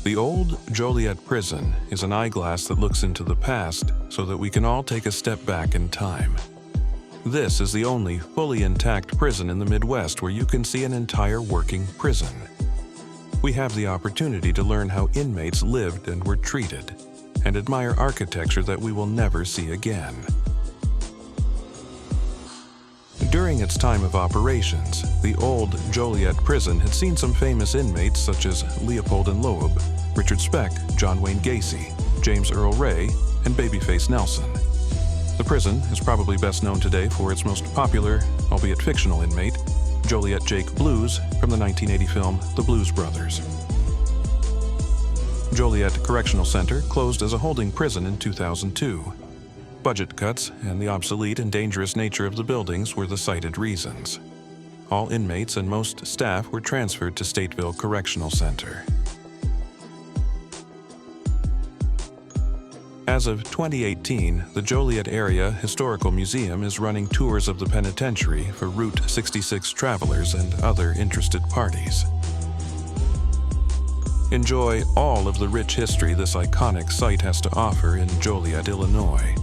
The Old Joliet Prison is an eyeglass that looks into the past so that we can all take a step back in time. This is the only fully intact prison in the Midwest where you can see an entire working prison. We have the opportunity to learn how inmates lived and were treated, and admire architecture that we will never see again. During its time of operations, the Old Joliet Prison had seen some famous inmates such as Leopold and Loeb, Richard Speck, John Wayne Gacy, James Earl Ray, and Babyface Nelson. The prison is probably best known today for its most popular, albeit fictional inmate, Joliet Jake Blues from the 1980 film The Blues Brothers. Joliet Correctional Center closed as a holding prison in 2002. Budget cuts and the obsolete and dangerous nature of the buildings were the cited reasons. All inmates and most staff were transferred to Stateville Correctional Center. As of 2018, the Joliet Area Historical Museum is running tours of the penitentiary for Route 66 travelers and other interested parties. Enjoy all of the rich history this iconic site has to offer in Joliet, Illinois.